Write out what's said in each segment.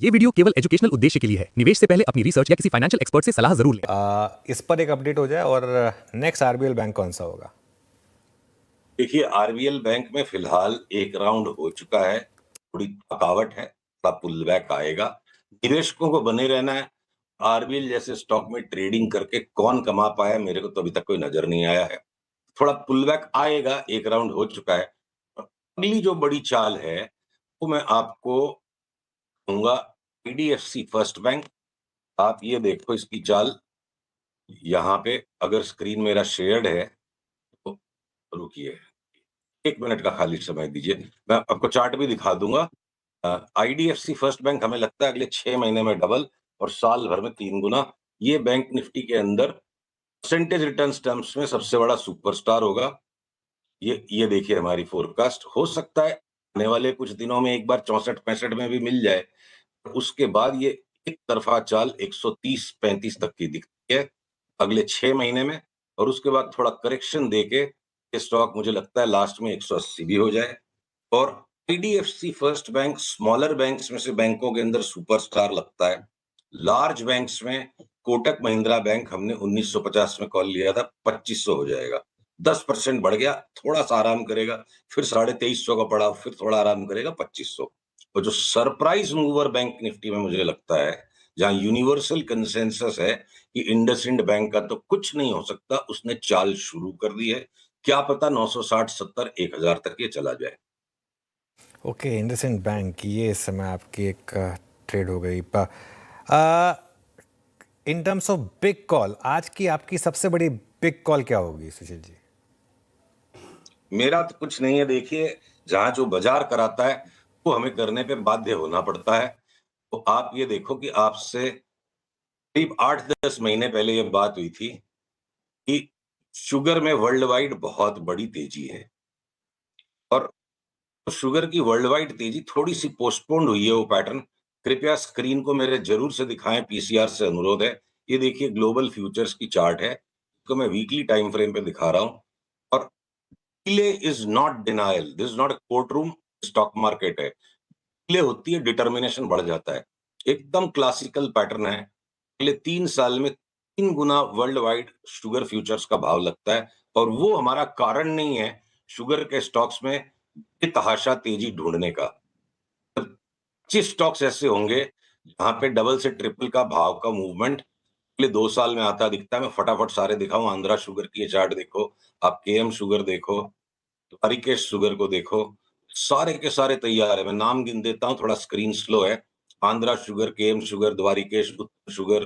ये वीडियो केवल एजुकेशनल उद्देश्य के लिए है। निवेश से पहले अपनी रिसर्च या किसी फाइनेंशियल एक्सपर्ट से सलाह जरूर लें। इस पर एक अपडेट हो जाए। और नेक्स्ट आरबीएल बैंक कौन सा होगा? देखिए, आरबीएल बैंक में फिलहाल एक राउंड हो चुका है, थोड़ी थकावट है, थोड़ा पुल बैक आएगा। निवेशकों को बने रहना है। आरबीएल जैसे स्टॉक में ट्रेडिंग करके कौन कमा पाया, मेरे को तो अभी तक कोई नजर नहीं आया है। थोड़ा पुल बैक आएगा, एक राउंड हो चुका है। अगली जो बड़ी चाल है वो मैं आपको दूंगा आईडीएफसी फर्स्ट बैंक। आप ये देखो इसकी चाल, यहाँ पे अगर स्क्रीन मेरा शेयर्ड है तो रुकिए, 1 मिनट का खाली समय दीजिए, मैं आपको चार्ट भी दिखा दूंगा। आईडीएफसी फर्स्ट बैंक हमें लगता है अगले 6 महीने में डबल और साल भर में 3 गुना। ये बैंक निफ्टी के अंदर परसेंटेज रिटर्न टर्म्स में सबसे बड़ा सुपरस्टार होगा। ये देखिए हमारी फोरकास्ट, हो सकता है आने वाले कुछ दिनों में एक बार 64-65 में भी मिल जाए। उसके बाद ये एक तरफा चाल 130-35 तक की दिखती है अगले 6 महीने में, और उसके बाद थोड़ा करेक्शन देके ये स्टॉक मुझे लगता है लास्ट में 180 भी हो जाए। और IDFC first bank smaller banks में से बैंकों के अंदर सुपरस्टार लगता है। लार्ज बैंक्स में कोटक महिंद्रा बैंक हमने 1950 में कॉल लिया था, 2500 हो जाएगा, 10% बढ़ गया, थोड़ा सा आराम करेगा, फिर 2350 का पड़ा, फिर थोड़ा आराम करेगा 2500। और जो सरप्राइज मूवर बैंक निफ्टी में मुझे लगता है, जहां यूनिवर्सल कंसेंसस है कि इंडसइंड बैंक का तो कुछ नहीं हो सकता, उसने चाल शुरू कर दी है। क्या पता 960, 70, 1000 तक ये चला जाए। ओके, इंडसइंड बैंक, ये इस समय आपकी एक ट्रेड हो गई। In terms of big call, आज की आपकी सबसे बड़ी बिग कॉल क्या होगी सुशील जी? मेरा तो कुछ नहीं है। देखिए, जहां जो बाजार कराता है वो हमें करने पे बाध्य होना पड़ता है। तो आप ये देखो कि आपसे करीब 8-10 महीने पहले ये बात हुई थी कि शुगर में वर्ल्ड वाइड बहुत बड़ी तेजी है, और शुगर की वर्ल्ड वाइड तेजी थोड़ी सी पोस्टपोन्ड हुई है वो पैटर्न। कृपया स्क्रीन को मेरे जरूर से दिखाएं, पीसीआर से अनुरोध है। ये देखिए ग्लोबल फ्यूचर्स की चार्ट है, इसको मैं वीकली टाइम फ्रेम पे दिखा रहा हूं। और delay is not denial, this is not a court room, stock market है। डिले होती है, डिटर्मिनेशन बढ़ जाता है। एकदम क्लासिकल पैटर्न है। अगले 3 साल में 3 गुना वर्ल्ड वाइड शुगर फ्यूचर्स का भाव लगता है, और वो हमारा कारण नहीं है शुगर के स्टॉक्स में बेतहाशा तेजी ढूंढने का। 25 स्टॉक्स ऐसे होंगे जहां पे डबल से ट्रिपल का भाव का मूवमेंट अगले 2 साल में आता दिखता है। मैं फटाफट सारे दिखाऊं। आंध्रा शुगर की ये चार्ट देखो, आप केएम शुगर देखो, हरिकेश शुगर को देखो, सारे के सारे तैयार है। मैं नाम गिन देता हूँ, थोड़ा स्क्रीन स्लो है। Andhra sugar, KM sugar, Dwarikesh Uttar sugar,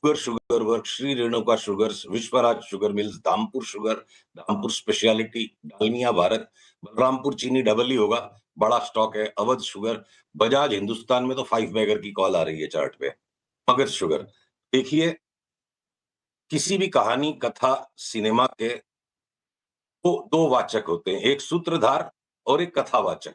sugar sugar work, Shri Renuka sugars, Vishwaraj sugar mills, Dhampur sugar, Dhampur speciality, Dalmia Bharat, Balrampur Chini double ही होगा, बड़ा स्टॉक है, अवध शुगर, बजाज हिंदुस्तान में तो 5 बैगर की कॉल आ रही है चार्ट पे, मगध शुगर। देखिए, किसी भी कहानी, कथा, सिनेमा के तो दो वाचक होते हैं, एक सूत्रधार और एक कथावाचक।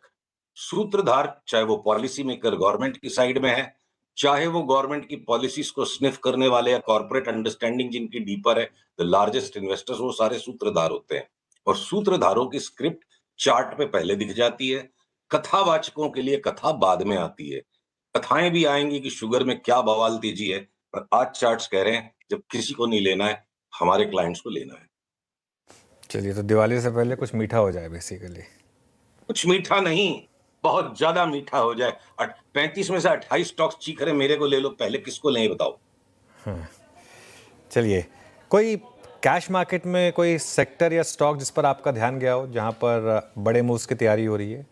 सूत्रधार चाहे वो पॉलिसी मेकर गवर्नमेंट की साइड में है, चाहे वो गवर्नमेंट की पॉलिसीज को स्निफ करने वाले या कॉर्पोरेट अंडरस्टैंडिंग जिनकी डीपर है, द लार्जेस्ट इन्वेस्टर्स, वो सारे सूत्रधार होते हैं। और सूत्रधारों की स्क्रिप्ट चार्ट पे पहले दिख जाती है, कथावाचकों के लिए कथा बाद में आती है। कथाएं भी आएंगी कि शुगर में क्या बवाल तेजी है, पर आज चार्ट्स कह रहे हैं जब किसी को नहीं लेना है, हमारे क्लाइंट्स को लेना है। चलिए, तो दिवाली से पहले कुछ मीठा हो जाए बेसिकली। कुछ मीठा नहीं, बहुत ज्यादा मीठा हो जाए। 35 में से 28 स्टॉक्स चीख रहे मेरे को ले लो, पहले किसको लें बताओ। चलिए, कोई कैश मार्केट में कोई सेक्टर या स्टॉक जिस पर आपका ध्यान गया हो, जहां पर बड़े मूव्स की तैयारी हो रही है?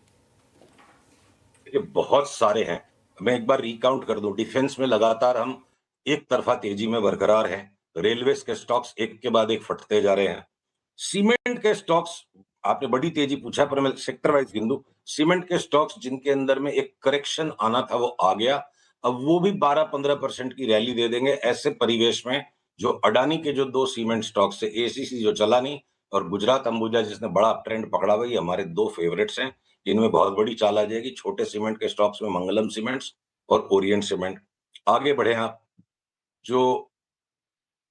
ये बहुत सारे हैं, मैं एक बार रिकाउंट कर दूं। डिफेंस में लगातार हम एक तरफा तेजी में बरकरार हैं। रेलवेज के स्टॉक्स एक के बाद एक फटते जा रहे हैं। सीमेंट के स्टॉक्स, आपने बड़ी तेजी पूछा पर मैं सेक्टर वाइज गिन दूं। सीमेंट के स्टॉक्स जिनके अंदर में एक करेक्शन आना था वो आ गया, अब वो भी 12-15% की रैली दे देंगे। ऐसे परिवेश में जो अडानी के जो 2 सीमेंट स्टॉक्स है, एसीसी जो चला नहीं, और गुजरात अंबुजा जिसने बड़ा ट्रेंड पकड़ा हुआ, ये हमारे 2 फेवरेट्स हैं। इनमें बहुत बड़ी चाल आ जाएगी। छोटे सीमेंट के स्टॉक्स में मंगलम सीमेंट्स और ओरिएंट सीमेंट। आगे बढ़े आप, जो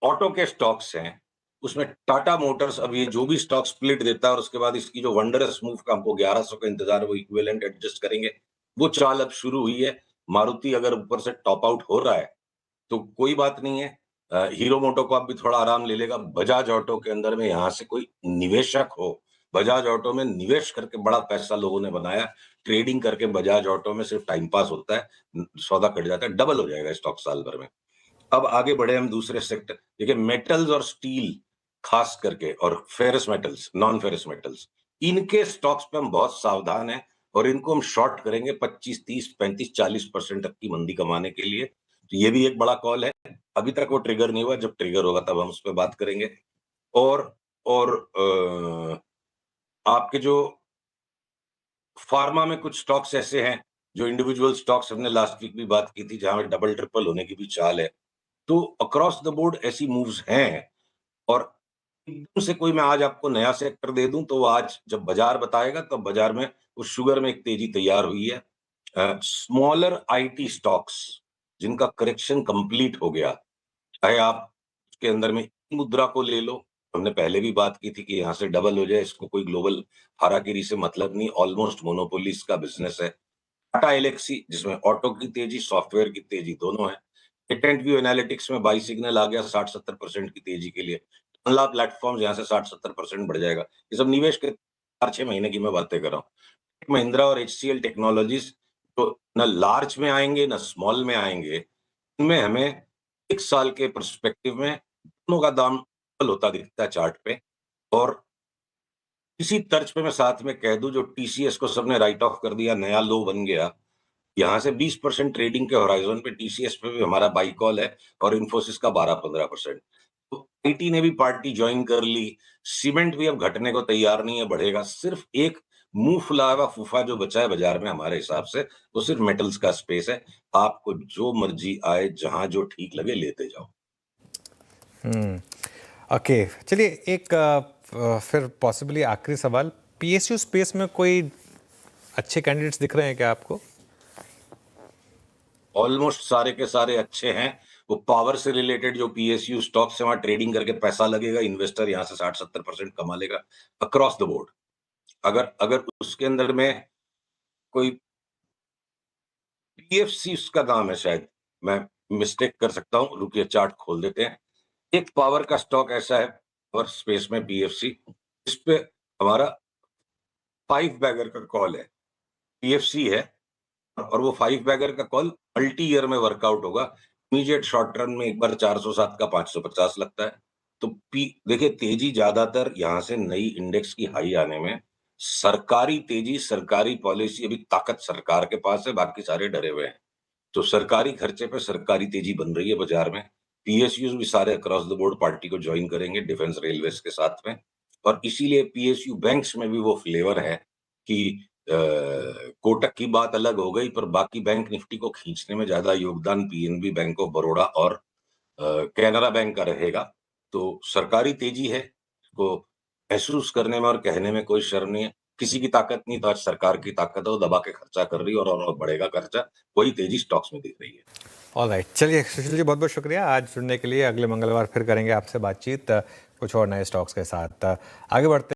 ऑटो के स्टॉक्स हैं उसमें टाटा मोटर्स, अब ये जो भी स्टॉक स्प्लिट देता है और उसके बाद इसकी जो वंडरस मूव का हमको 1100 का इंतजार है, वो इक्विवेलेंट एडजस्ट करेंगे, वो चाल अब शुरू हुई है। मारुति अगर ऊपर से टॉप आउट हो रहा है तो कोई बात नहीं है। हीरो मोटो को अब भी थोड़ा आराम ले लेगा। बजाज ऑटो के अंदर में यहाँ से कोई निवेशक हो, बजाज ऑटो में निवेश करके बड़ा पैसा लोगों ने बनाया। ट्रेडिंग करके बजाज ऑटो में सिर्फ टाइम पास होता है, सौदा कट जाता है, डबल हो जाएगा स्टॉक साल भर में। अब आगे बढ़े हम दूसरे सेक्टर। देखिए मेटल्स और स्टील खास करके और ferrous metals, non ferrous metals, इनके स्टॉक्स पे हम बहुत सावधान हैं और इनको हम शॉर्ट करेंगे 25, 30, 35, 40% तक की मंदी कमाने के लिए। तो ये भी एक बड़ा कॉल है। अभी तक वो ट्रिगर नहीं हुआ, जब ट्रिगर होगा तब हम उस पे बात करेंगे। और और आपके जो फार्मा में कुछ स्टॉक्स ऐसे हैं जो इंडिविजुअल स्टॉक्स, हमने लास्ट वीक भी बात की थी, जहां डबल ट्रिपल होने की भी चाल है। तो अक्रॉस द बोर्ड ऐसी मूव्स हैं। और एकदम से कोई मैं आज आपको नया सेक्टर दे दूं तो वो आज जब बाजार बताएगा तब बाजार में उस शुगर में एक तेजी तैयार हुई है। स्मॉलर आईटी स्टॉक्स जिनका करेक्शन कंप्लीट हो गया, चाहे आप उसके अंदर में मुद्रा को ले लो, हमने पहले भी बात की थी कि यहाँ से डबल हो जाए, इसको कोई ग्लोबल हाराकिरी से मतलब नहीं, ऑलमोस्ट मोनोपोली इसका बिजनेस है। टाटा एलेक्सी जिसमें ऑटो की तेजी, सॉफ्टवेयर की तेजी दोनों है। एटेंट व्यू एनालिटिक्स में बाई सिग्नल आ गया 60-70% की तेजी के लिए। अनला प्लेटफॉर्म यहाँ से 60-70% बढ़ जाएगा। ये सब निवेश के 4-6 महीने की मैं बातें कर रहा हूँ। महिंद्रा और एचसीएल टेक्नोलॉजीज तो न लार्ज में आएंगे न स्मॉल में आएंगे, इनमें हमें 1 साल के पर्सपेक्टिव में दोनों का दाम डबल होता दिखता है चार्ट पे। और इसी तर्ज पे मैं साथ में कह दूं, जो टीसीएस को सबने राइट ऑफ कर दिया, नया लो बन गया, यहाँ से 20% ट्रेडिंग के होराइजन पे टीसीएस पे भी हमारा बाई कॉल है और इन्फोसिस का 12-15%। तो आईटी ने भी पार्टी ज्वाइन कर ली। सीमेंट भी अब घटने को तैयार नहीं है, बढ़ेगा। सिर्फ एक मुंह फुला हुआ फूफा जो बचा है बाजार में हमारे हिसाब से, वो सिर्फ मेटल्स का स्पेस है। आपको जो मर्जी आए, जहां जो ठीक लगे लेते जाओ। ओके, चलिए एक फिर पॉसिबली आखिरी सवाल, पीएसयू स्पेस में कोई अच्छे कैंडिडेट्स दिख रहे हैं क्या आपको? ऑलमोस्ट सारे के सारे अच्छे हैं। वो पावर से रिलेटेड जो पीएसयू स्टॉक्स है, वहां ट्रेडिंग करके पैसा लगेगा, इन्वेस्टर यहाँ से 60-70% कमा लेगा अक्रॉस द बोर्ड। अगर अगर उसके अंदर में कोई पीएफसी उसका नाम है शायद, मैं मिस्टेक कर सकता हूं, रुकिए चार्ट खोल देते हैं। एक पावर का स्टॉक ऐसा है पावर स्पेस में, पीएफसी, इस पे हमारा 5 बैगर का कॉल है। पीएफसी है और वो 5 बैगर का कॉल मल्टी ईयर में वर्कआउट होगा। इमीडिएट शॉर्ट रन में एक बार 407 का 550 लगता है। तो पी देखिए तेजी ज्यादातर यहाँ से नई इंडेक्स की हाई आने में, सरकारी तेजी, सरकारी पॉलिसी, अभी ताकत सरकार के पास है, बाकी सारे डरे हुए हैं। तो सरकारी खर्चे पे सरकारी तेजी बन रही है बाजार में। पीएसयूज भी सारे अक्रॉस द बोर्ड पार्टी को ज्वाइन करेंगे डिफेंस रेलवेज के साथ में। और इसीलिए पीएसयू बैंक्स में भी वो फ्लेवर है कि कोटक की बात अलग हो गई, पर बाकी बैंक निफ्टी को खींचने में ज्यादा योगदान पीएनबी, बैंक ऑफ बड़ौदा और कैनरा बैंक का रहेगा। तो सरकारी तेजी है, को महसूस करने में और कहने में कोई शर्म नहीं है। किसी की ताकत नहीं तो आज सरकार की ताकत है, वो दबा के खर्चा कर रही है और बढ़ेगा खर्चा। वही तेजी स्टॉक्स में दिख रही है। ऑलराइट, चलिए सुशील जी बहुत बहुत शुक्रिया आज जुड़ने के लिए। अगले मंगलवार फिर करेंगे आपसे बातचीत कुछ और नए स्टॉक्स के साथ। आगे बढ़ते